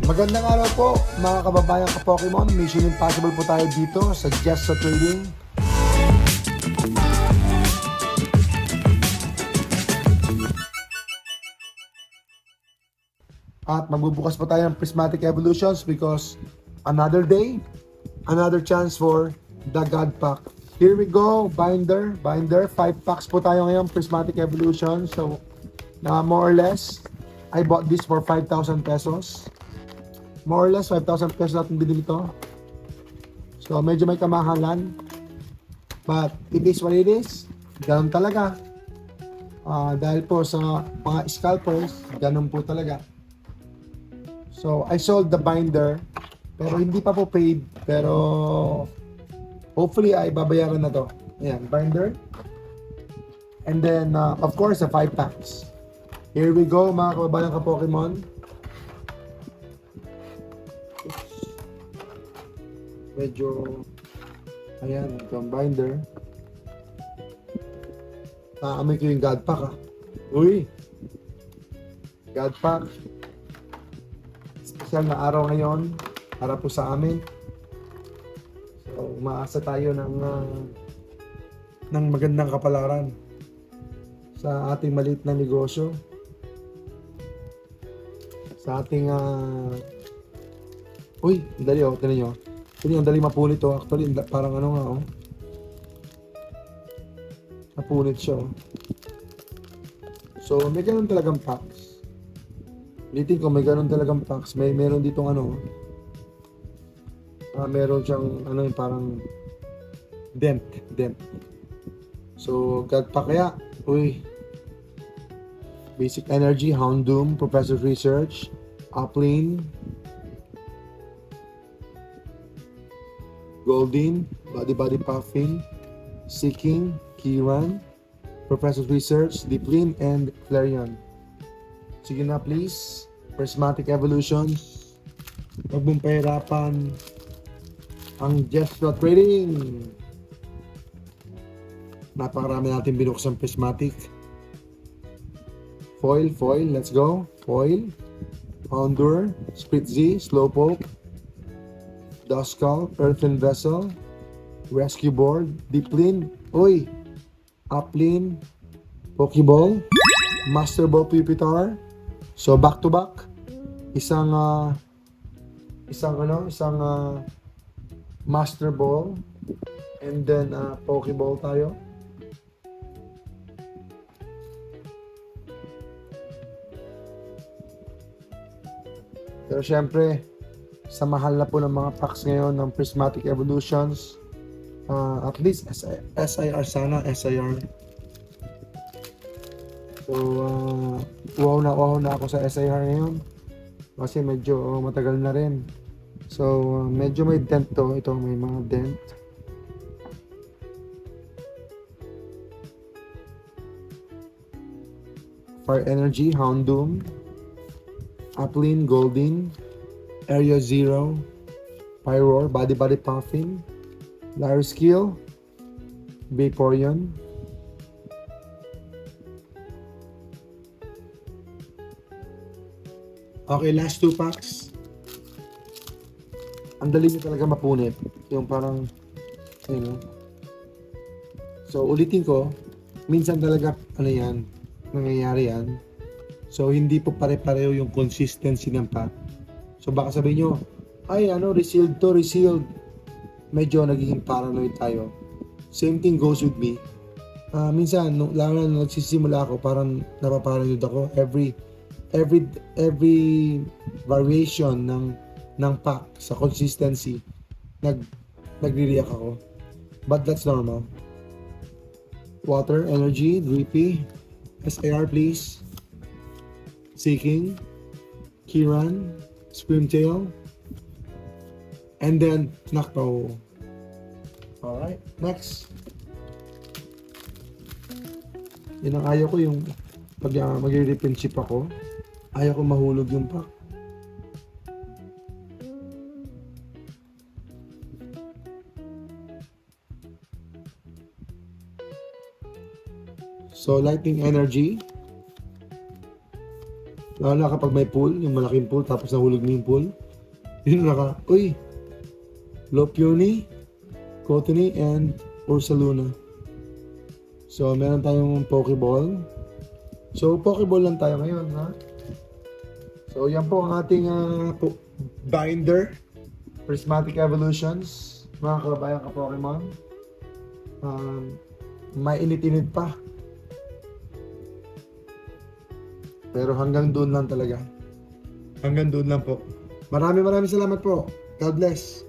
Magandang araw po mga kababayan ka Pokemon. Mission Impossible po tayo dito sa Just sa Trading. At magbubukas po tayo ng Prismatic Evolutions because another day, another chance for the God Pack. Here we go, Binder. 5 packs po tayo ngayon, Prismatic Evolution. So, more or less, I bought this for 5,000 pesos. More or less, 5,000 pesos natin binili ito. So, medyo may kamahalan. But, it is what it is. Ganun talaga. Dahil po sa mga scalpers, ganun po talaga. So, I sold the binder. Pero hindi pa po paid. Pero, hopefully, ay babayaran na to. Ayan, binder. And then, of course, the 5 packs. Here we go, mga kababayan ka Pokemon. Medyo, ayan, ito ang binder. Amoy ko yung God Pack, Uy! God Pack. Special na araw ngayon para po sa amin. So, umaasa tayo ng magandang kapalaran sa ating maliit na negosyo. Sa ating, uy, dali tinan nyo. Ang dali mapunit to. Actually, parang ano nga napunit siya So, may ganun talagang packs. Ulitin ko, may ganun talagang packs. Meron ditong meron siyang yung parang dent. So, God Pack kaya. Uy. Basic Energy, Houndoom, Professor Research, Uplane, Goldeen, Body Puffin, Seeking, Kiran, Professor Research, Deeplin, and Flareon. Sige na please. Prismatic Evolution. Huwag mong pahirapan ang Just Not Trading. Napakarami natin binuksan Prismatic. Foil, let's go. Foil, Houndour, Spritzy, Slowpoke, Duskull, Earthen Vessel, Rescue Board, Deeplin, Uplane, Pokeball, Master Ball Pupitar. So back to back, isang Master Ball and then Pokeball tayo. Pero syempre, sa mahal na po ng mga packs ngayon ng Prismatic Evolutions, at least SIR sana, SIR. So, wow na ako sa SIR ngayon kasi medyo matagal na rin. So, medyo may dent to. Ito, may mga dent. Fire Energy, Houndoom, Uplane, Goldeen, Area Zero, Pyroar, Body Puffin, Larry Skill, Vaporeon, okay, last 2 packs. Ang dali niya talaga mapunit. Yung parang, So, ulitin ko, minsan talaga, nangyayari yan. So, hindi po pare-pareho yung consistency ng pack. So, baka sabihin nyo, resealed. Medyo nagiging paranoid tayo. Same thing goes with me. Minsan, lalo na nagsisimula ako, parang napaparanoid ako. Every variation ng pack sa consistency, nagre-react ako. But that's normal. Water, Energy, Drippy, SAR please. Seeking, Kiran, Screamtail, and then Nocto. Alright, next. Yun ang ayaw ko, yung pag mag-reprint chip ako, ayaw ko mahulog yung pack. So, Lightning Energy, Lalo na kapag may pool, yung malaking pool, tapos nahulog mo yung pool. Yun uy, Lopioni, Cottonee, and Ursaluna. So, meron tayong Pokeball. So, Pokeball lang tayo ngayon, ha? So, yan po ang ating binder. Prismatic Evolutions. Mga kababayan ka Pokemon. May init-init pa. Pero hanggang doon lang talaga. Hanggang doon lang po. Maraming salamat po. God bless.